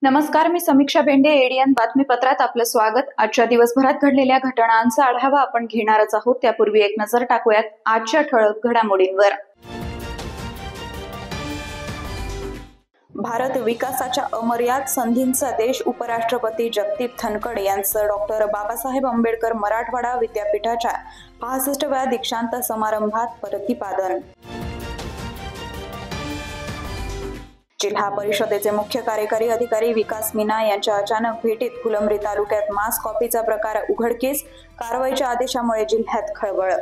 नमस्कार, मी समीक्षा बेंडे. एडीएन बातमीपत्रात आपलं स्वागत. आजच्या दिवसभरात घडलेल्या घटनांचा आढावा आपण घेणारच आहोत. त्यापूर्वी एक नजर टाकूयात आजच्या ठळक घडामोडींवर. भारत विकासाच्या अमर्याद संधींचा देश. उपराष्ट्रपती जगदीप धनखड यांचं डॉक्टर बाबासाहेब आंबेडकर मराठवाडा विद्यापीठाच्या 65व्या दीक्षांत समारंभात प्रतिपादन. जिल्हा परिषदेचे मुख्य कार्यकारी अधिकारी विकास मीना यांच्या अचानक भेटीत फुलंब्री तालुक्यात मास कॉपीचा प्रकार उघडकीस. कारवाईच्या आदेशामुळे जिल्ह्यात खळबळ.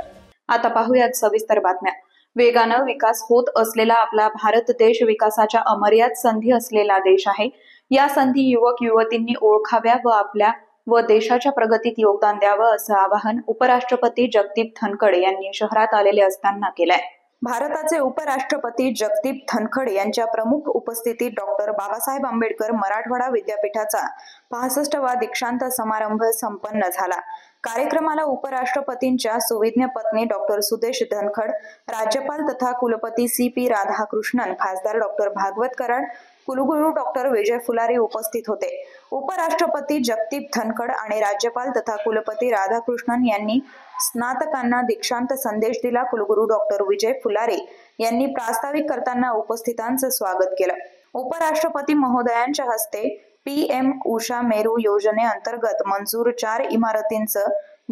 आता पाहूयात सविस्तर बातम्या. वेगानं विकास होत असलेला आपला भारत देश विकासाच्या अमर्याद संधी असलेला देश आहे. या संधी युवक युवतींनी ओळखाव्या व आपल्या व देशाच्या प्रगतीत योगदान द्यावं असं आवाहन उपराष्ट्रपती जगदीप धनखड यांनी शहरात आलेले असताना केलंय. भारताचे उपराष्ट्रपती जगदीप धनखड यांच्या प्रमुख उपस्थितीत डॉक्टर बाबासाहेब आंबेडकर मराठवाडा विद्यापीठाचा 65वा दीक्षांत समारंभ संपन्न झाला. कार्यक्रमाला उपराष्ट्रपतींच्या सुविज्ञ पत्नी डॉक्टर सुदेश धनखड, राज्यपाल तथा कुलपती CP राधाकृष्णन, खासदार डॉक्टर भागवत कराड, कुलगुरू डॉक्टर विजय फुलारी उपस्थित होते. उपराष्ट्रपती जगदीप धनखड आणि राज्यपाल तथा कुलपती राधाकृष्णन यांनी स्नातकांना दीक्षांत संदेश दिला. कुलगुरू डॉक्टर विजय फुलारी यांनी प्रास्ताविक करताना उपस्थितांचं स्वागत केलं. उपराष्ट्रपती महोदयांच्या हस्ते PM उषा मेरू योजनेअंतर्गत मंजूर 4 इमारतींचं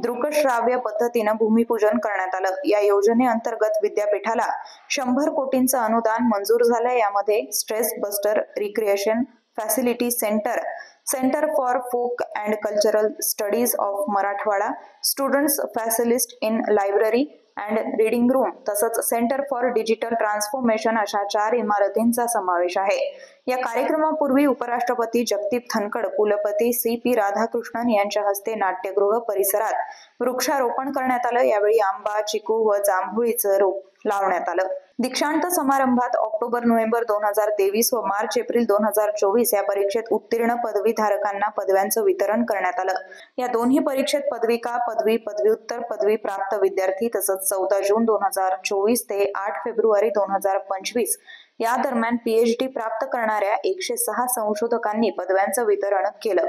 दृकश्राव्य पद्धतीनं भूमिपूजन करण्यात आलं. या योजनेअंतर्गत विद्यापीठाला 100 कोटींचं अनुदान मंजूर झालं. यामध्ये stress buster recreation facility centre, centre for folk and cultural studies of Marathwada, students facilities in library and reading room तसंच सेंटर फॉर डिजिटल ट्रान्सफॉर्मेशन अशा 4 इमारतींचा समावेश आहे. या कार्यक्रमापूर्वी उपराष्ट्रपती जगदीप धनखड, कुलपती CP राधाकृष्णन यांच्या हस्ते नाट्यगृह परिसरात वृक्षारोपण करण्यात आलं. यावेळी आंबा, चिकू व जांभुळीचं रोप लावण्यात आलं. दीक्षांत समारंभात ऑक्टोबर-नोव्हेंबर 2023 व मार्च-एप्रिल 2024 या परीक्षेत उत्तीर्ण पदवीधारकांना पदव्यांचं वितरण करण्यात आलं. या दोन्ही परीक्षेत पदविका, पदवी, पदव्युत्तर पदवी प्राप्त विद्यार्थी तसंच 14 जून 2024 ते 8 फेब्रुवारी 2025 या दरम्यान PhD प्राप्त करणाऱ्या 106 संशोधकांनी पदव्यांचं वितरण केलं.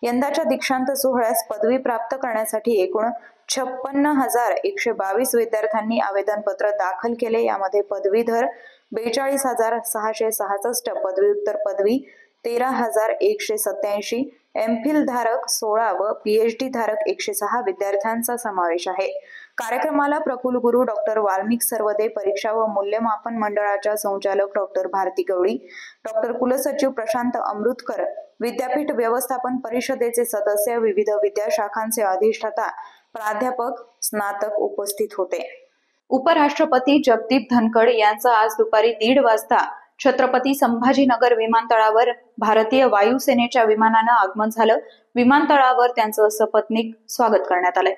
यंदाच्या दीक्षांत सोहळ्यास पदवी प्राप्त करण्यासाठी एकूण 56,122 विद्यार्थ्यांनी आवेदनपत्र दाखल केले. यामध्ये पदवीधर 42,666, पदव्युत्तर पदवी 13,187, MPhil धारक 16 व PhD धारक 106 विद्यार्थ्यांचा समावेश आहे. कार्यक्रमाला प्रकुलगुरू डॉक्टर वाल्मिक सर्वदे, परीक्षा व मूल्यमापन मंडळाच्या संचालक डॉक्टर भारती गवळी, डॉक्टर कुलसचिव प्रशांत अमृतकर, विद्यापीठ व्यवस्थापन परिषदेचे सदस्य, विविध विद्याशाखांचे अधिष्ठाता, प्राध्यापक, स्नातक उपस्थित होते. उपराष्ट्रपती जगदीप धनखड यांचं आज दुपारी 1:30 वाजता छत्रपती संभाजीनगर विमानतळावर भारतीय वायुसेनेच्या विमानानं आगमन झालं. विमानतळावर त्यांचं सपत्नीक स्वागत करण्यात आलंय.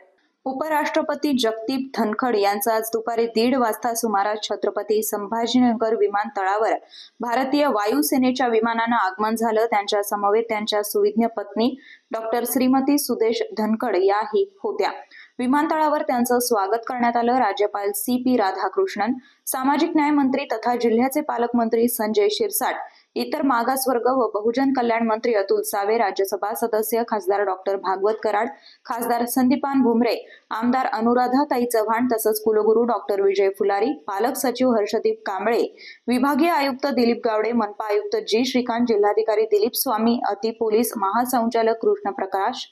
उपराष्ट्रपती जगदीप धनखड यांचं आज दुपारी 1:30 वाजता सुमारास छत्रपती संभाजीनगर विमानतळावर भारतीय वायुसेनेच्या विमानानं आगमन झालं. त्यांच्या समवेत त्यांच्या सुविज्ञ पत्नी डॉक्टर श्रीमती सुदेश धनखड याही होत्या. विमानतळावर त्यांचं स्वागत करण्यात आलं. राज्यपाल CP राधाकृष्णन, सामाजिक न्याय मंत्री तथा जिल्ह्याचे पालकमंत्री संजय शिरसाट, इतर मागासवर्ग व बहुजन कल्याण मंत्री अतुल सावे, राज्यसभा सदस्य खासदार डॉक्टर भागवत कराड, खासदार संदीपान भुमरे, आमदार अनुराधाताई चव्हाण तसंच कुलगुरू डॉक्टर विजय फुलारी, पालक सचिव हर्षदीप कांबळे, विभागीय आयुक्त दिलीप गावडे, मनपा आयुक्त G श्रीकांत, जिल्हाधिकारी दिलीप स्वामी, अति पोलीस महासंचालक कृष्ण प्रकाश,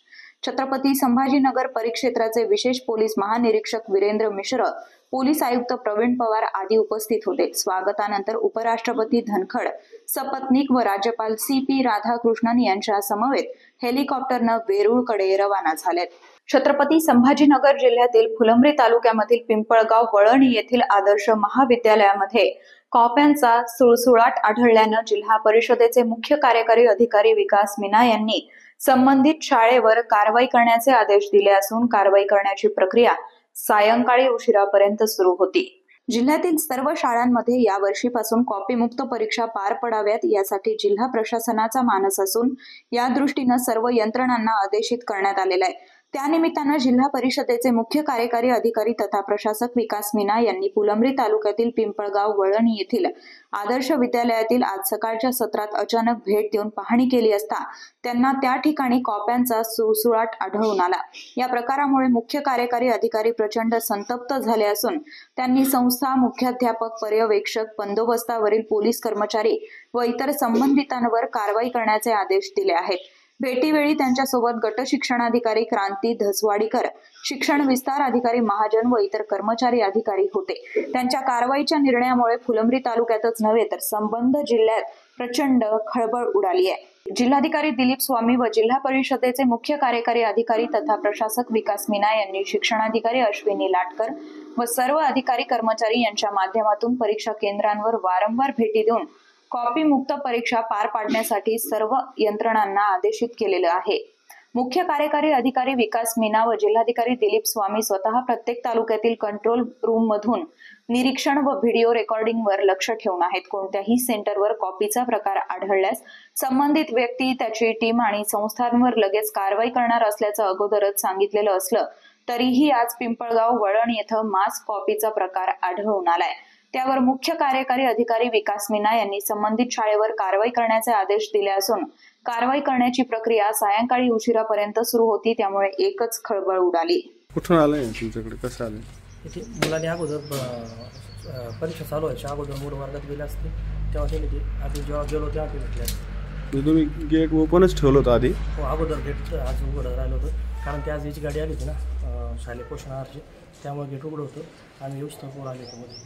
छत्रपती संभाजीनगर परिक्षेत्राचे विशेष पोलीस महानिरीक्षक वीरेंद्र मिश्र, पोलीस आयुक्त प्रवीण पवार आदी उपस्थित होते. स्वागतानंतर उपराष्ट्रपती धनखड सपत्नीक व राज्यपाल CP राधाकृष्णन यांच्या समवेत हेलिकॉप्टरनं वेरूळकडे रवाना झालेत. छत्रपती संभाजीनगर जिल्ह्यातील फुलंब्री तालुक्यामधील पिंपळगाव वळणी येथील आदर्श महाविद्यालयामध्ये कॉप्यांचा सुळसुळाट आढळल्यानं जिल्हा परिषदेचे मुख्य कार्यकारी अधिकारी विकास मीना यांनी संबंधित शाळेवर कारवाई करण्याचे आदेश दिले असून कारवाई करण्याची प्रक्रिया सायंकाळी उशिरापर्यंत सुरू होती। जिल्ह्यातील सर्व शाळांमध्ये यावर्षीपासून कॉपीमुक्त परीक्षा पार पडाव्यात यासाठी जिल्हा प्रशासनाचा मानस असून या दृष्टीनं सर्व यंत्रणांना आदेशित करण्यात आलेला आहे। त्यानिमित्तानं जिल्हा परिषदेचे मुख्य कार्यकारी अधिकारी तथा प्रशासक विकास मीना यांनी फुलंब्री तालुक्यातील पिंपळगाव वळण येथील आदर्श विद्यालयातील आज सकाळच्या सत्रात अचानक भेट देऊन पाहणी केली असता त्यांना त्या ठिकाणी कॉप्यांचा सुळसुळाट आढळून आला। या प्रकारामुळे मुख्य कार्यकारी अधिकारी प्रचंड संतप्त झाले असून त्यांनी संस्था, मुख्याध्यापक, पर्यवेक्षक, बंदोबस्तावरील पोलीस कर्मचारी व इतर संबंधितांवर कारवाई करण्याचे आदेश दिले आहेत। भेटीवेळी त्यांच्यासोबत गट शिक्षणाधिकारी क्रांती धसवाडीकर, शिक्षण विस्तार अधिकारी महाजन व इतर कर्मचारी अधिकारी होते। त्यांच्या कारवाईच्या निर्णयामुळे फुलंब्री तालुक्यातच नव्हे तर संबंध जिल्ह्यात प्रचंड खळबळ उडाली आहे। जिल्हाधिकारी दिलीप स्वामी व जिल्हा परिषदेचे मुख्य कार्यकारी अधिकारी तथा प्रशासक विकास मीना यांनी शिक्षणाधिकारी अश्विनी लाटकर व सर्व अधिकारी कर्मचारी यांच्या माध्यमातून परीक्षा केंद्रांवर वारंवार भेटी देऊन कॉपी मुक्त परीक्षा पार पाडण्यासाठी सर्व यंत्रणांना आदेशित केलेलं आहे। मुख्य कार्यकारी अधिकारी विकास मीना व जिल्हाधिकारी दिलीप स्वामी स्वतः प्रत्येक तालुक्यातील कंट्रोल रूम मधून निरीक्षण व व्हिडिओ रेकॉर्डिंगवर लक्ष ठेवून आहेत। कोणत्याही सेंटरवर कॉपीचा प्रकार आढळल्यास संबंधित व्यक्ती, त्याची टीम आणि संस्थांवर लगेच कारवाई करणार असल्याचं अगोदरच सांगितलेलं असलं तरीही आज पिंपळगाव वळण येथे मास कॉपीचा प्रकार आढळून आलाय। त्यावर मुख्य कार्यकारी अधिकारी विकास मीना यांनी संबंधित शाळेवर कारवाई करण्याचे आदेश दिले असून कारवाई करण्याची प्रक्रिया सायंकाळी उशिरापर्यंत सुरू होती। त्यामुळे एकच खळबळ उडाली। कुठून आलंय तुमच्याकडे, कसं आलंय? इथे मुलांनी अगोदर परीक्षा चालू व्हायच्या अगोदर मूळ वर्गात गेले असते तेव्हा ते आधी जेव्हा गेलो तेव्हा ते भेटले असते। तुम्ही गेट ओपनच ठेवलं होतं आधी? हो, अगोदर गेट आज उघडं राहिलं होतं कारण ते आज याची गाडी आली होती ना शालेय पोषण आहारची, त्यामुळे गेट उघडं होतं आणि व्यवस्था पोर आले होते मध्ये।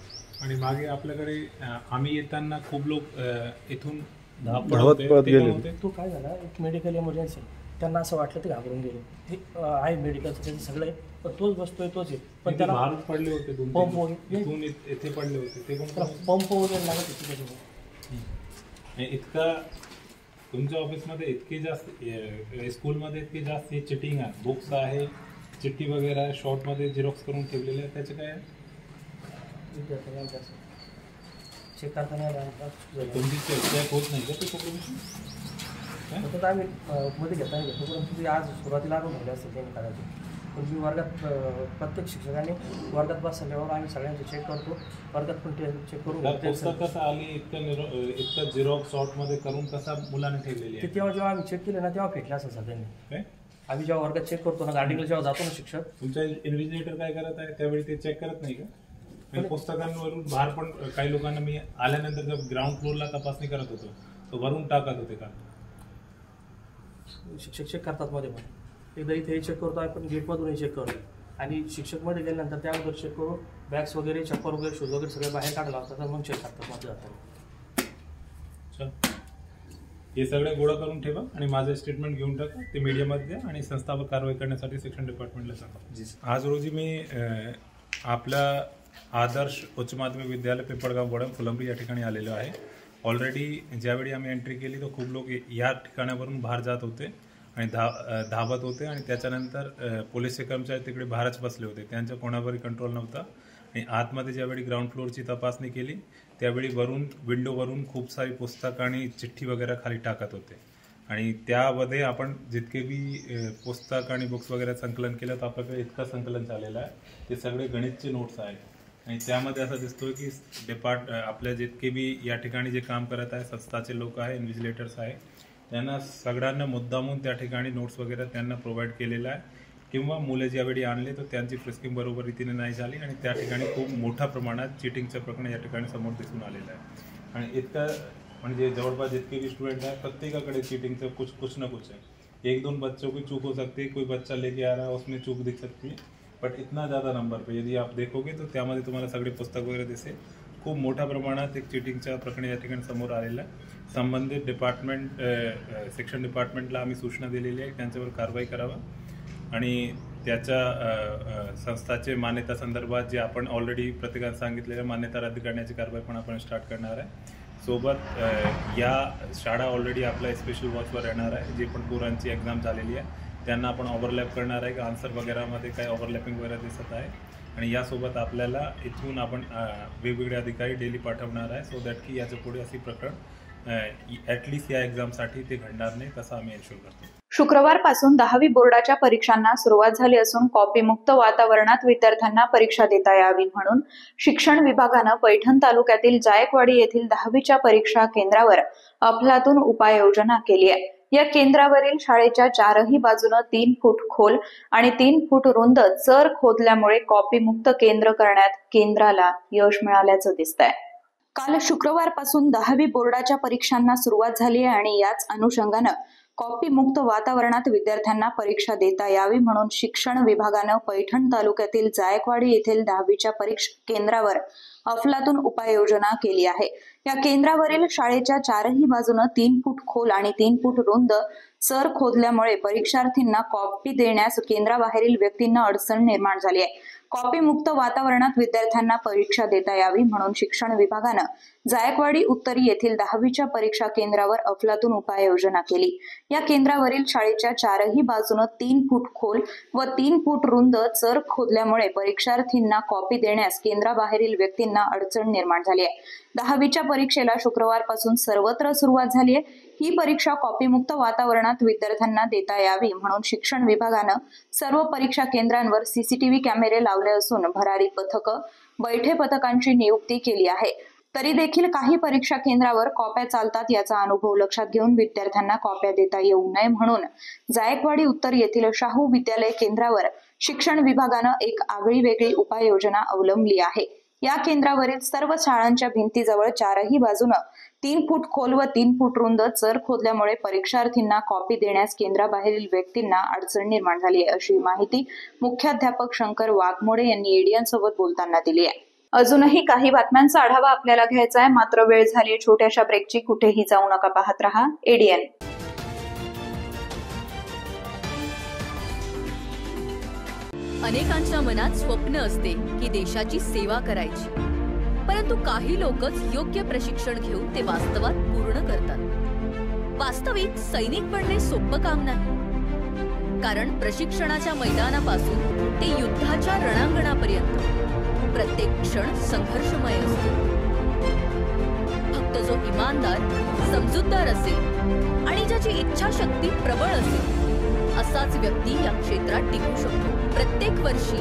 आणि मागे आपल्याकडे आम्ही येताना खूप लोक इथून धावत पळत गेले। तो काय झाला, एक मेडिकल इमर्जन्सी, त्यांना असं वाटलं ते घाबरून गेले। हे आहे मेडिकलचं त्याचं सगळं आहे, पण तोच बसतोय तोच आहे, पण त्याला बाहेर पडले होते, पंप इथे पडले होते, ते पण पंप वगैरे लागत होते त्याच्यामुळे। इतका तुमच्या ऑफिसमध्ये इतके जास्त, स्कूलमध्ये इतके जास्त चिटिंग आहे, बुक्स आहे, चिठ्ठी वगैरे आहे, शॉर्टमध्ये झेरॉक्स करून ठेवलेले आहे, त्याचे काय आहे? चेक करताना तुमची चेक होत नाही का ते फक्त आम्ही मध्ये घेता घेतो, परंतु ते आज सुरुवातीला आणून झाले असते त्यांनी करायचे। पण मी वर्गात प्रत्येक शिक्षकांनी वर्गात बसल्यावर आम्ही सगळ्यांचे चेक करतो, वर्गात पण चेक करून पुस्तक कसं आली इतकं झेरॉक्स शॉर्टमध्ये करून कसा मुलांनी ठेवलेली आहे? तेव्हा जेव्हा आम्ही चेक केले ना तेव्हा भेटले असं सगळ्यांनी काय। आम्ही जेव्हा वर्गात चेक करतो ना, गार्डिंगला जेव्हा जातो ना शिक्षक, तुमच्या इन्व्हिजिलेटर काय करत आहे त्यावेळी ते चेक करत नाही का? आणि पुस्तकांवरून बाहेर पण काही लोकांना मी आल्यानंतर जर ग्राउंड फ्लोअरला तपासणी करत होतो तो वरून टाकत होते का? शिक्षक चेक करतात मध्ये पण एकदा इथे चेक करतो आपण, गेटमधूनही चेक करतो आणि शिक्षक मध्ये गेल्यानंतर त्या अगोदर चेक करून बॅग्स वगैरे, चप्पल वगैरे, शूज वगैरे सगळे बाहेर काढला होता, मग चेक करतात मध्ये जाताना। चल, हे सगळे गोळा करून ठेवा आणि माझं स्टेटमेंट घेऊन टाका, ते मीडियामध्ये द्या आणि संस्थावर कारवाई करण्यासाठी शिक्षण डिपार्टमेंटला सांगा। आज रोजी मी आपल्या आदर्श उच्च माध्यमिक विद्यालय पिंपळगाव वळण फुलंब्री या ठिकाणी आलेलो आहे। ऑलरेडी ज्यावेळी आम्ही एंट्री केली तर खूप लोक या ठिकाणावरून बाहेर जात होते आणि धावत होते आणि त्याच्यानंतर पोलीसचे कर्मचारी तिकडे बाहेरच बसले होते, त्यांच्या कोणावरही कंट्रोल नव्हता। आणि आतमध्ये ज्यावेळी ग्राउंड फ्लोअरची तपासणी केली त्यावेळी विंडोवरून खूप सारी पुस्तकं आणि चिठ्ठी वगैरे खाली टाकत होते आणि त्यामध्ये आपण जितके बी पुस्तक आणि बुक्स वगैरे संकलन केलं तर आपल्याकडे इतकं संकलन झालेलं आहे, ते सगळे गणितचे नोट्स आहेत। आणि त्यामध्ये असं दिसतोय की आपल्या जितके बी या ठिकाणी जे काम करत आहे संस्थाचे लोक आहे, इन्व्हिजिलेटर्स आहे, त्यांना सगळ्यांना मुद्दामून त्या ठिकाणी नोट्स वगैरे त्यांना प्रोव्हाइड केलेला आहे, किंवा मुले ज्यावेळी आणले तर त्यांची फ्रिस्किंग बरोबर रीतीने नाही झाली आणि त्या ठिकाणी खूप मोठ्या प्रमाणात चिटिंगचं प्रकरण या ठिकाणी समोर दिसून आलेलं आहे। आणि इतकं म्हणजे जवळपास जितके भी स्टूडेंट है प्रत्येकाकडे चीटिंग से कुछ ना कुछ है। एक दो बच्चों की चूक हो सकती है, कोई बच्चा लेके आ रहा है उसमें चूक दिख सकती है, बट इतना ज़्यादा नंबर पे यदि आप देखोगे तो त्यामध्ये तुम्हाला सगळे पुस्तक वगैरे दिसेल। खूप मोठ्या प्रमाणात एक चीटिंगच्या प्रकरण या ठिकाणी समोर आलेलं आहे। संबंधित डिपार्टमेंट शिक्षण डिपार्टमेंटला आम्ही सूचना दिलेली आहे, त्यांच्यावर कारवाई करावा आणि त्याच्या संस्थाचे मान्यता संदर्भात जे आपण ऑलरेडी प्रत्येकाने सांगितलेल्या मान्यता रद्द करण्याची कारवाई पण आपण स्टार्ट करणार आहे। सोबत या शाळा ऑलरेडी आपल्या स्पेशल वॉचवर येणार आहे. जे पण पोरांची एक्झाम झालेली आहे त्यांना आपण ओव्हरलॅप करणार आहे. आन्सर वगैरेमध्ये काही ओव्हरलॅपिंग वगैरे दिसत आहे. आणि यासोबत आपल्याला इथून आपण वेगवेगळे अधिकारी डेली पाठवणार आहे, सो दॅट की याच्या पुढे अशी प्रकरण ॲटलिस्ट या एक्झामसाठी ते घडणार नाही, तसं आम्ही एन्शुअर करतो. शुक्रवारपासून 10वी बोर्डाच्या परीक्षांना सुरुवात झाली असून कॉपीमुक्त वातावरणात विद्यार्थ्यांना परीक्षा देता यावी म्हणून शिक्षण विभागानं पैठण तालुक्यातील जायकवाडी येथील 10वीच्या परीक्षा केंद्रावर अफलातून उपाययोजना केली आहे. या केंद्रावरील शाळेच्या चारही बाजूनं 3 फूट खोल आणि 3 फूट रुंद चर खोदल्यामुळे कॉपीमुक्त केंद्र करण्यात केंद्राला यश मिळाल्याचं दिसतंय. काल शुक्रवारपासून 10वी बोर्डाच्या परीक्षांना सुरुवात झाली आहे आणि याच अनुषंगानं कॉपीमुक्त वातावरणात विद्यार्थ्यांना परीक्षा देता यावी म्हणून शिक्षण विभागानं पैठण तालुक्यातील जायकवाडी येथील 10वीच्या परीक्षा केंद्रावर अफलातून उपाययोजना केली आहे. या केंद्रावरील शाळेच्या चारही बाजूनं 3 फूट खोल आणि 3 फूट रुंद चर खोदल्यामुळे परीक्षार्थींना कॉपी देण्यास केंद्राबाहेरील व्यक्तींना अडचण निर्माण झाली आहे. कॉपीमुक्त वातावरणात विद्यार्थ्यांना परीक्षा देता यावी म्हणून शिक्षण विभागानं जायकवाडी उत्तरी येथील 10वीच्या परीक्षा केंद्रावर अफलातून उपाययोजना केली. या केंद्रावरील शाळेच्या चारही बाजूनं 3 फूट खोल व 3 फूट रुंद चर खोदल्यामुळे परीक्षार्थींना कॉपी देण्यास केंद्राबाहेरील व्यक्तींना अडचण निर्माण झाली आहे. 10वीच्या परीक्षेला शुक्रवारपासून सर्वत्र सुरुवात झाली आहे. ही परीक्षा कॉपीमुक्त वातावरणात विद्यार्थ्यांना देता यावी म्हणून शिक्षण विभागानं सर्व परीक्षा केंद्रांवर सीसीटीव्ही कॅमेरे लावले असून भरारी पथकं, बैठे पथकांची नियुक्ती केली आहे. तरी देखील काही परीक्षा केंद्रावर कॉप्या चालतात याचा अनुभव लक्षात घेऊन विद्यार्थ्यांना कॉप्या देता येऊ नये म्हणून जायकवाडी उत्तर येथील शाहू विद्यालय केंद्रावर शिक्षण विभागानं एक आगळीवेगळी उपाययोजना अवलंबली आहे. या केंद्रावरील सर्व शाळांच्या भिंतीजवळ चारही बाजूनं 3 फूट खोल व 3 फूट रुंद चर खोदल्यामुळे परीक्षार्थींना कॉपी देण्यास केंद्राबाहेरील व्यक्तींना अडचण निर्माण झाली आहे, अशी माहिती मुख्याध्यापक शंकर वाघमोडे यांनी एडीएन सोबत बोलताना दिली आहे. अजूनही काही बातम्यांचा आढावा आपल्याला घ्यायचा आहे, मात्र वेळ झाली छोट्याशा ब्रेकची. कुठेही जाऊ नका, पाहत रहा एडीएन. अनेकांच्या मनात स्वप्न असते की देशाची सेवा करायची, परंतु काही लोकच योग्य प्रशिक्षण घेऊन ते वास्तवात पूर्ण करतात. वास्तविक सैनिक बनणे सोपं काम नाही, कारण प्रशिक्षणाच्या मैदानापासून ते युद्धाच्या रणांगणापर्यंत प्रत्येक क्षण संघर्षमय असतो. फक्त जो इमानदार, समजूतदार असेल आणि ज्याची इच्छाशक्ती प्रबळ असेल असाच व्यक्ती या क्षेत्रात टिकू शकतो. प्रत्येक वर्षी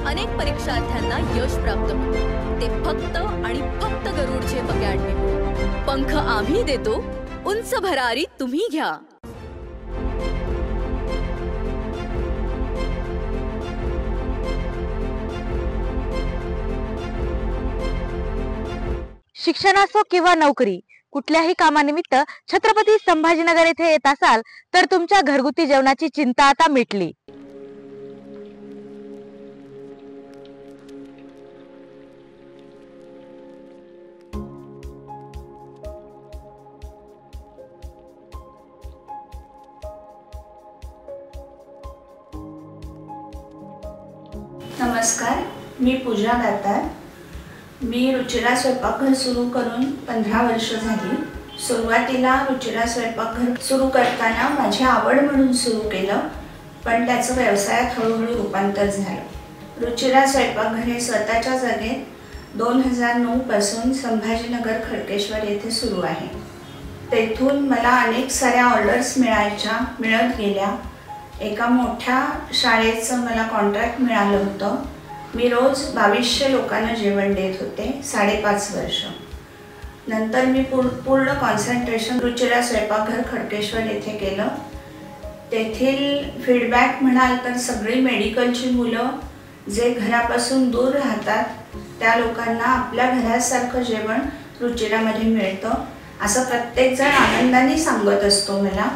अनेक परीक्षार्थ्यांना यश प्राप्त होते, ते फक्त आणि फक्त गरुडचे अकॅडमी. पंख आम्ही देतो, उंच भरारी तुम्ही घ्या. शिक्षण असो किंवा नोकरी, कुठल्याही कामानिमित्त छत्रपती संभाजीनगर येथे येत असाल तर तुमच्या घरगुती जेवणाची चिंता आता मिटली. नमस्कार, मी पूजा दातार. मी रुचिरा स्वयंपाकघर सुरू करून 15 वर्ष झाली. सुरुवातीला रुचिरा स्वयंपाकघर सुरू करताना माझी आवड म्हणून सुरू केलं, पण त्याचं व्यवसायात हळूहळू रूपांतर झालं. रुचिरा स्वयंपाकघर हे स्वतःच्या जागेत 2009 पासून संभाजीनगर खडकेश्वर येथे सुरू आहे. तेथून मला अनेक साऱ्या ऑर्डर्स मिळत गेल्या. एका मोठ्या शाळेचं मला कॉन्ट्रॅक्ट मिळालं होतं. मी रोज 2200 लोकांना जेवण देत होते 5.5 वर्ष. नंतर मी पूर्ण कॉन्सन्ट्रेशन रुचिरा स्वयंपाकघर खडकेश्वर येथे केलं. तेथील फीडबॅक म्हणाल तर सगळी मेडिकलची मुलं जे घरापासून दूर राहतात त्या लोकांना आपल्या घरासारखं जेवण रुचिरामध्ये मिळतं असं प्रत्येकजण आनंदाने सांगत असतो मला.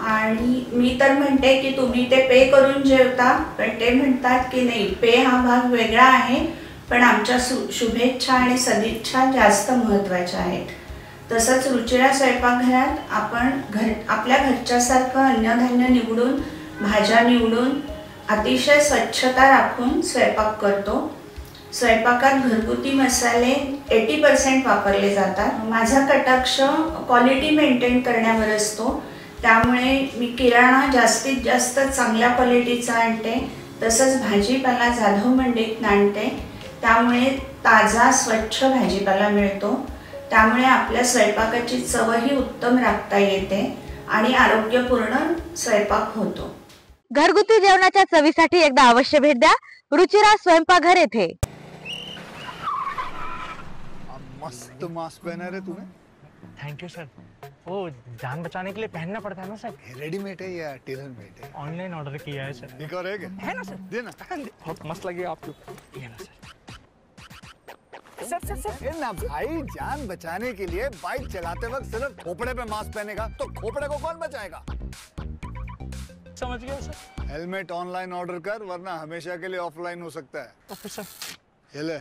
आणि मी तर म्हणते की तुम्ही ते पे करून जेवता, पण ते म्हणतात की नाही, पे हा भाग वेगळा आहे, पण आमच्या शुभेच्छा आणि सदिच्छा जास्त महत्त्वाच्या आहेत. तसंच रुचिरा स्वयंपाकघरात आपण आपल्या घरच्यासारखं अन्नधान्य निवडून, भाज्या निवडून, अतिशय स्वच्छता राखून स्वयंपाक करतो. स्वयंपाकात घरगुती मसाले 80% वापरले जातात. माझा कटाक्ष क्वालिटी मेंटेन करण्यावर असतो, त्यामुळे मी किराणा जास्तीत जास्त चांगल्या क्वालिटीचा आणते. तसंच भाजीपाला जाधव मंडईतून आणते, त्यामुळे ताजा स्वच्छ भाजीपाला मिळतो. त्यामुळे आपल्या स्वयंपाकाची चवही उत्तम राखता येते आणि आरोग्यपूर्ण स्वयंपाक होतो. घरगुती जेवणाच्या चवीसाठी एकदा अवश्य भेट द्या रुचिरा स्वयंपाकघर येथे. मस्त मास्क पहना रे तूने. Thank you sir. वो जान बचाने के लिए पहनना पड़ता है ना सर. रेडीमेड है या टेलर मेड है? ऑनलाइन ऑर्डर किया है सर. एक और है ना सर. देना. बहुत मस्त लगी आपको. ये ना सर. सर ना भाई, जान बचाने के लिए बाइक चलाते वक्त सिर्फ खोपड़े पे मास्क पहनेगा तो खोपड़े को कौन बचाएगा? समझ गया सर. हेलमेट ऑनलाइन ऑर्डर कर, वरना हमेशा के लिए ऑफलाइन हो सकता है. Okay sir. ये ले.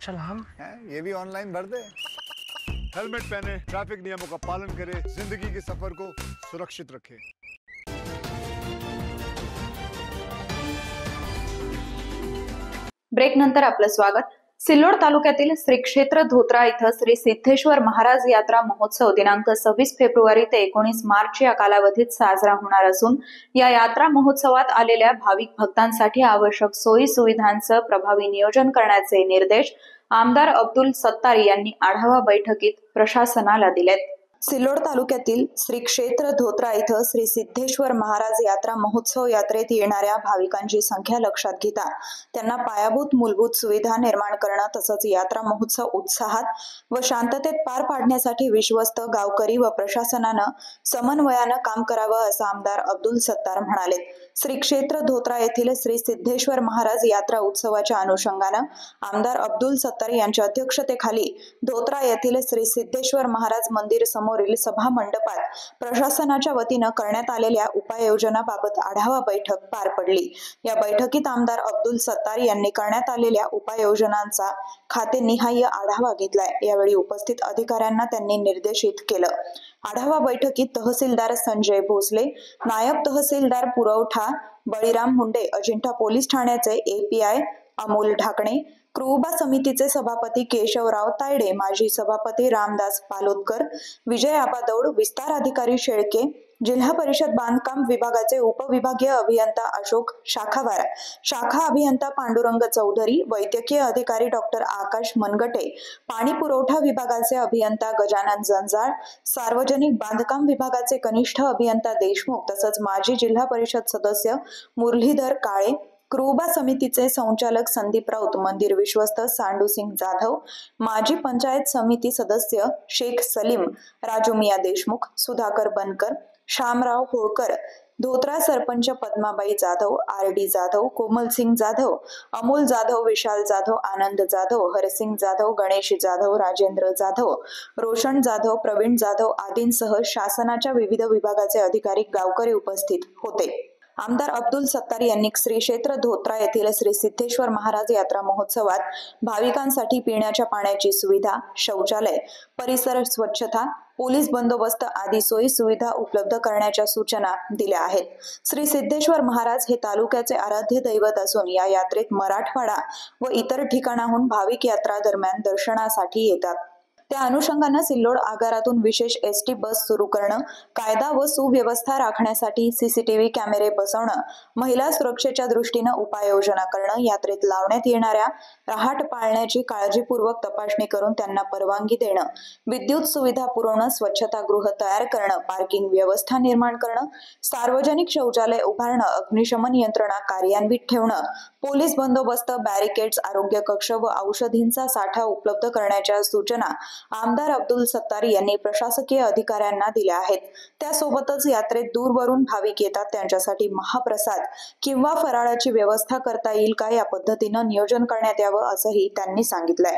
चल हम ये भी ऑनलाइन भर दे. हेलमेट पहने, ट्रैफिक नियमों का पालन करे, जिंदगी के सफर को सुरक्षित रखे. ब्रेक नंतर आपलं स्वागत. सिल्लोड तालुक्यातील श्री क्षेत्र धोत्रा इथं श्री सिद्धेश्वर महाराज यात्रा महोत्सव दिनांक 26 फेब्रुवारी ते 19 मार्च या कालावधीत साजरा होणार असून या यात्रा महोत्सवात आलेल्या भाविक भक्तांसाठी आवश्यक सोयी सुविधांचं प्रभावी नियोजन करण्याचे निर्देश आमदार अब्दुल सत्तारी यांनी आढावा बैठकीत प्रशासनाला दिलेत. सिल्लोड तालुक्यातील श्री क्षेत्र धोत्रा इथं श्री सिद्धेश्वर महाराज यात्रा महोत्सव यात्रेत येणाऱ्या भाविकांची संख्या लक्षात घेता त्यांना पायाभूत मूलभूत सुविधा निर्माण करणं तसंच यात्रा महोत्सव उत्साहात व शांततेत पार पाडण्यासाठी विश्वस्त गावकरी व प्रशासनानं समन्वयानं काम करावं असं आमदार अब्दुल सत्तार म्हणाले. श्री क्षेत्र धोत्रा येथील श्री सिद्धेश्वर महाराज यात्रा उत्सवाच्या अनुषंगानं आमदार अब्दुल सत्तार यांच्या अध्यक्षतेखाली धोत्रा येथील श्री सिद्धेश्वर महाराज मंदिर समोरील सभा मंडपात प्रशासनाच्या वतीनं करण्यात आलेल्या उपाययोजनाबाबत आढावा बैठक पार पडली. या बैठकीत आमदार अब्दुल सत्तार यांनी करण्यात आलेल्या उपाययोजनांचा खातेनिहाय आढावा घेतलाय. यावेळी उपस्थित अधिकाऱ्यांना त्यांनी निर्देशित केलं. आढावा बैठकीत तहसीलदार संजय भोसले, नायब तहसीलदार पुरवठा बळीराम मुंडे, अजिंठा पोलीस ठाण्याचे API अमोल ढाकणे, क्रुबा समितीचे सभापती केशवराव तायडे, माजी सभापती रामदास पालोदकर, विजय आबा दौड, विस्तार अधिकारी शेळके, जिल्हा परिषद बांधकाम विभागाचे उपविभागीय अभियंता अशोक शाखावार, शाखा अभियंता पांडुरंग चौधरी, वैद्यकीय अधिकारी डॉक्टर आकाश मनगटे, पाणी पुरवठा विभागाचे अभियंता गजानन जंजाळ, सार्वजनिक बांधकाम विभागाचे कनिष्ठ अभियंता देशमुख तसंच माजी जिल्हा परिषद सदस्य मुरलीधर काळे, क्रुबा समितीचे संचालक संदीप राऊत, मंदिर विश्वस्त सांडूसिंग जाधव, माजी पंचायत समिती सदस्य शेख सलीम, राजूमिया देशमुख, सुधाकर बनकर, शामराव होळकर, धोत्रा सरपंच पद्माबाई जाधव, RD जाधव, कोमलसिंग जाधव, अमोल जाधव, विशाल जाधव, आनंद जाधव, हरसिंग जाधव, गणेश जाधव, राजेंद्र जाधव, रोशन जाधव, प्रवीण जाधव आदींसह शासनाच्या विविध विभागाचे अधिकारी गावकरी उपस्थित होते. आमदार अब्दुल सत्तार यांनी श्री क्षेत्र धोत्रा येथील श्री सिद्धेश्वर महाराज यात्रा महोत्सवात भाविकांसाठी पिण्याच्या पाण्याची सुविधा, शौचालय, परिसर स्वच्छता, पोलीस बंदोबस्त आदी सोयी सुविधा उपलब्ध करण्याच्या सूचना दिल्या आहेत. श्री सिद्धेश्वर महाराज हे तालुक्याचे आराध्य दैवत असून या यात्रेत मराठवाडा व इतर ठिकाणाहून भाविक यात्रा दरम्यान दर्शनासाठी येतात. त्या अनुषंगानं सिल्लोड आगारातून विशेष ST बस सुरू करणं, कायदा व सुव्यवस्था राखण्यासाठी CCTV कॅमेरे बसवणं, महिला सुरक्षेच्या दृष्टीनं उपाययोजना करणं, यात्रेत लावण्यात येणाऱ्या रहाट पाळण्याची काळजीपूर्वक तपासणी करून त्यांना परवानगी देणं, विद्युत सुविधा पुरवणं, स्वच्छतागृह तयार करणं, पार्किंग व्यवस्था निर्माण करणं, सार्वजनिक शौचालय उभारणं, अग्निशमन यंत्रणा कार्यान्वित ठेवणं, पोलीस बंदोबस्त, बॅरिकेड्स, आरोग्य कक्ष व औषधींचा साठा उपलब्ध करण्याच्या सूचना आमदार अब्दुल सत्तार यांनी प्रशासकीय अधिकाऱ्यांना दिल्या आहेत. त्यासोबतच यात्रेत दूरवरून भाविक येतात त्यांच्यासाठी महाप्रसाद किंवा फराळाची व्यवस्था करता येईल का या पद्धतीनं नियोजन करण्यात यावं असंही त्यांनी सांगितलंय.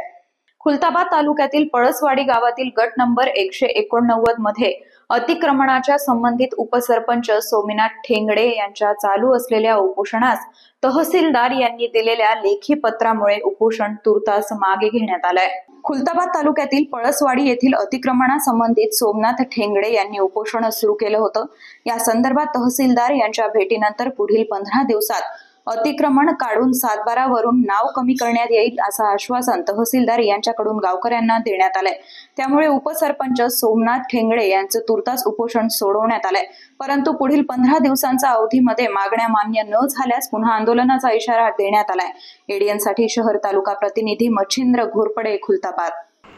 खुलताबाद तालुक्यातील पळसवाडी गावातील गट नंबर 189 मध्ये अतिक्रमणाच्या संबंधित उपसरपंच सोमीनाथ ठेंगडे यांच्या चालू असलेल्या उपोषणास तहसीलदार यांनी दिलेल्या लेखी पत्रामुळे उपोषण तुर्तास मागे घेण्यात आलंय. खुलताबाद तालुक्यातील पळसवाडी येथील अतिक्रमणासंबंधित सोमनाथ ठेंगडे यांनी उपोषण सुरू केलं होतं. या संदर्भात तहसीलदार यांच्या भेटीनंतर पुढील 15 दिवसात अतिक्रमण काढून 7/12 वरून नाव कमी करण्यात येईल असं आश्वासन तहसीलदार यांच्याकडून गावकऱ्यांना देण्यात आलंय। त्यामुळे उपसरपंच सोमनाथ ठेंगळे यांचं तुर्तास उपोषण सोडवण्यात आलंय। परंतु पुढील 15 दिवसांच्या अवधीमध्ये मागण्या मान्य न झाल्यास पुन्हा आंदोलनाचा इशारा देण्यात आलाय। एडीएन साठी शहर तालुका प्रतिनिधी मच्छिंद्र घोरपडे, खुलताबाद।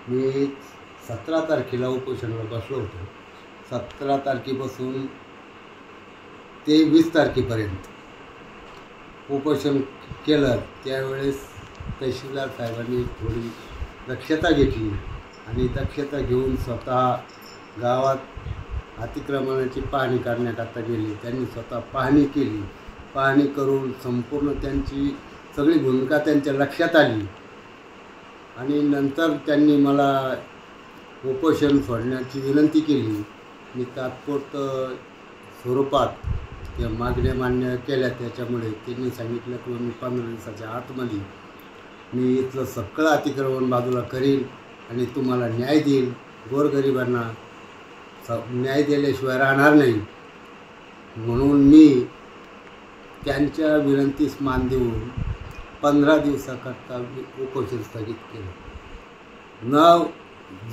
मी 17 तारखेला उपोषणाला बसलो होतो। 17 तारखेपासून ते 20 तारखेपर्यंत उपोषण केलं। त्यावेळेस तहसीलदार साहेबांनी थोडी दक्षता घेतली आणि दक्षता घेऊन स्वतः गावात अतिक्रमणाची पाहणी करण्याकरता गेले। त्यांनी स्वतः पाहणी केली। पाहणी करून संपूर्ण त्यांची सगळी भूमिका त्यांच्या लक्षात आली आणि नंतर त्यांनी मला उपोषण सोडण्याची विनंती केली। मी तात्पुरतं स्वरूपात त्या मागण्या मान्य केल्या। त्याच्यामुळे त्यांनी सांगितलं की मी 15 दिवसाच्या आतमध्ये मी इथलं सगळं अतिक्रमण बाजूला करील आणि तुम्हाला न्याय देईल। गोरगरिबांना न्याय दिल्याशिवाय राहणार नाही। म्हणून मी त्यांच्या विनंतीस मान देऊन 15 दिवसाकरता उपोषण स्थगित केलं।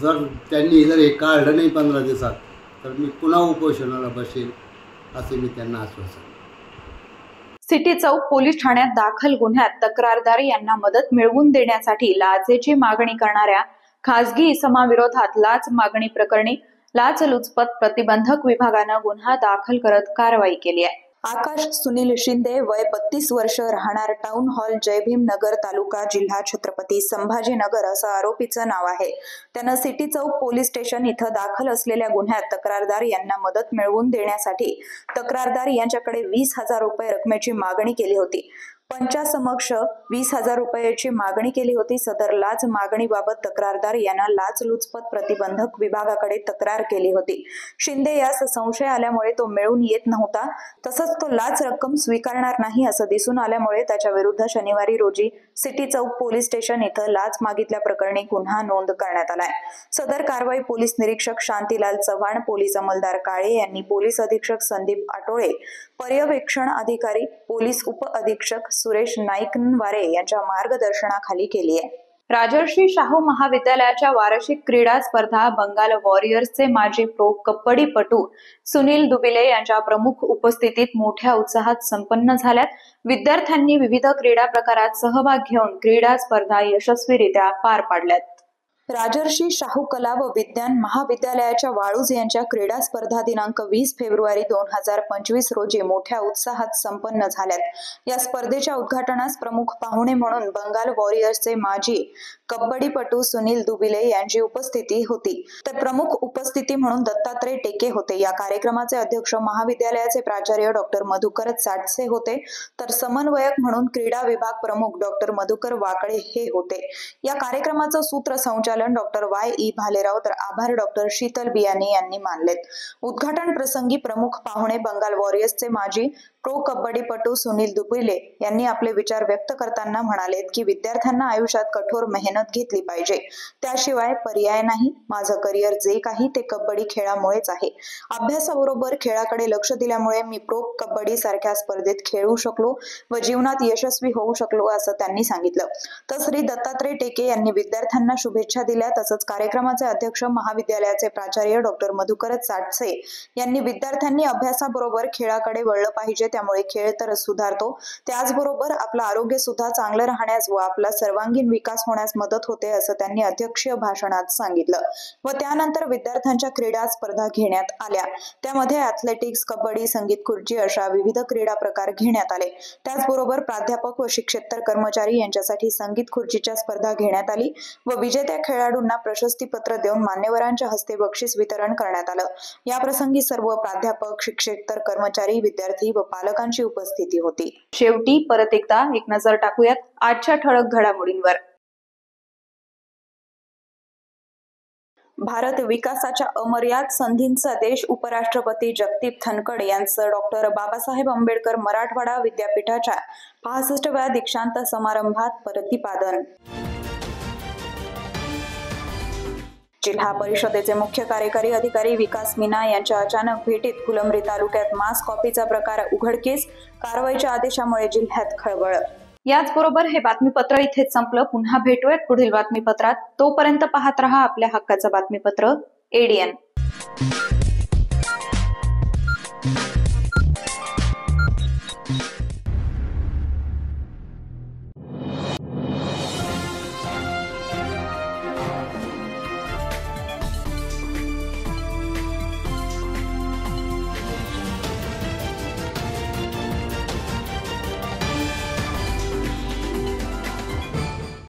जर त्यांनी हे काढलं नाही 15 दिवसात तर मी पुन्हा उपोषणाला बसेल असे मी त्यांना आश्वासन। सिटी चौक पोलीस ठाण्यात दाखल गुन्ह्यात तक्रारदार यांना मदत मिळवून देण्यासाठी लाचेची मागणी करणाऱ्या खासगी इसमाविरोधात लाच मागणी प्रकरणी लाचलुचपत प्रतिबंधक विभागानं गुन्हा दाखल करत कारवाई केली आहे। आकाश सुनील शिंदे, वय 32 वर्ष, राहणार टाउन हॉल, जयभीम नगर, तालुका जिल्हा छत्रपती संभाजीनगर असं आरोपीचं नाव आहे। त्यानं सिटी चौक पोलीस स्टेशन इथं दाखल असलेल्या गुन्ह्यात तक्रारदार यांना मदत मिळवून देण्यासाठी तक्रारदार यांच्याकडे 20,000 रुपये रकमेची मागणी केली होती। पंचासमक्ष 20,000 रुपयाची मागणी केली होती। सदर लाच मागणीबाबत तक्रारदार यानं लाचलुचपत प्रतिबंधक विभागाकडे तक्रार केली होती। शिंदे यास संशय आल्यामुळे तो मिळून येत नव्हता, तसंच तो लाच रक्कम स्वीकारणार नाही असं दिसून आल्यामुळे त्याच्या विरुद्ध शनिवारी रोजी सिटी चौक पोलीस स्टेशन इथं लाच मागितल्या प्रकरणी गुन्हा नोंद करण्यात आलाय। सदर कारवाई पोलीस निरीक्षक शांतीलाल चव्हाण, पोलीस अंमलदार काळे यांनी पोलीस अधीक्षक संदीप आटोळे, पर्यवेक्षण अधिकारी पोलीस उप अधीक्षक सुरेश नाईकनवारे यांच्या मार्गदर्शनाखाली केली आहे। राजर्षी शाहू महाविद्यालयाच्या वार्षिक क्रीडा स्पर्धा बंगाल वॉरियर्सचे माजी प्रो कबड्डीपटू सुनील दुबिले यांच्या प्रमुख उपस्थितीत मोठ्या उत्साहात संपन्न झाल्यात। विद्यार्थ्यांनी विविध क्रीडा प्रकारात सहभाग घेऊन क्रीडा स्पर्धा यशस्वीरित्या पार पाडल्यात। राजर्षी शाहू कला व विज्ञान महाविद्यालयाच्या वाळूज यांच्या क्रीडा स्पर्धा दिनांक 20 फेब्रुवारी 2025 रोजी मोठ्या उत्साहात संपन्न झाल्यात। या स्पर्धेच्या उद्घाटनास प्रमुख पाहुणे म्हणून बंगाल वॉरियर्सचे माजी कबड्डीपटू सुनील दुबिले यांची उपस्थिती होती, तर प्रमुख उपस्थिती म्हणून दत्तात्रय टेके होते। या कार्यक्रमाचे अध्यक्ष महाविद्यालयाचे प्राचार्य डॉक्टर मधुकर साटसे होते, तर समन्वयक म्हणून क्रीडा विभाग प्रमुख डॉक्टर मधुकर वाकळे हे होते। या कार्यक्रमाचं सूत्रसंचालन डॉक्टर वाय.ई. भालेराव तर आभार डॉक्टर शीतल बियाणे यांनी मानलेत। उद्घाटन प्रसंगी प्रमुख पाहुणे बंगाल वॉरियर्सचे माजी प्रो कबड्डीपटू सुनील दुबिले यांनी आपले विचार व्यक्त करताना म्हणालेत की विद्यार्थ्यांना आयुष्यात कठोर मेहनत घेतली पाहिजे, त्याशिवाय पर्याय नाही। माझं करिअर जे काही ते कबड्डी खेळामुळेच आहे। अभ्यासाबरोबर खेळाकडे लक्ष दिल्यामुळे मी प्रो कबड्डी सारख्या स्पर्धेत खेळू शकलो व जीवनात यशस्वी होऊ शकलो असं त्यांनी सांगितलं। तर श्री दत्तात्रय टेके यांनी विद्यार्थ्यांना शुभेच्छा दिल्या। तसंच कार्यक्रमाचे अध्यक्ष महाविद्यालयाचे प्राचार्य डॉक्टर मधुकर साटसे यांनी विद्यार्थ्यांनी अभ्यासाबरोबर खेळाकडे वळलं पाहिजे, त्यामुळे खेळ तर सुधारतो, त्याचबरोबर आपलं आरोग्य सुद्धा चांगलं राहण्यास व आपला सर्वांगीण विकास होण्यास मदत होते असं त्यांनी अध्यक्षीय भाषणात सांगितलं। व त्यानंतर विद्यार्थ्यांच्या क्रीडा स्पर्धा घेण्यात आल्या, त्यामध्ये ॲथलेटिक्स, कबड्डी, संगीत खुर्ची अशा विविध क्रीडा प्रकार घेण्यात आले। त्याचबरोबर प्राध्यापक व शिक्षकेतर कर्मचारी यांच्यासाठी संगीत खुर्चीच्या स्पर्धा घेण्यात आली व विजेत्या खेळाडूंना प्रशस्तीपत्र देऊन मान्यवरांच्या हस्ते बक्षीस वितरण करण्यात आलं। या प्रसंगी सर्व प्राध्यापक, शिक्षकेतर कर्मचारी, विद्यार्थी व पालकांची उपस्थिती होती। शेवटी परत एकदा एक नजर टाकूयात आजच्या ठळक घडामोडींवर। भारत विकासाच्या अमर्याद संधींचा देश, उपराष्ट्रपती जगदीप धनखड यांचं डॉक्टर बाबासाहेब आंबेडकर मराठवाडा विद्यापीठाच्या 65व्या दीक्षांत समारंभात प्रतिपादन। जिल्हा परिषदेचे मुख्य कार्यकारी अधिकारी विकास मीना यांच्या अचानक भेटीत फुलंब्री तालुक्यात मास कॉपीचा प्रकार उघडकीस, कारवाईच्या आदेशामुळे जिल्ह्यात खळबळ. याचबरोबर हे बातमीपत्र इथेच संपलं. पुन्हा भेटूयात पुढील बातमीपत्रात. तोपर्यंत पाहत रहा आपल्या हक्काचं बातमीपत्र ADN.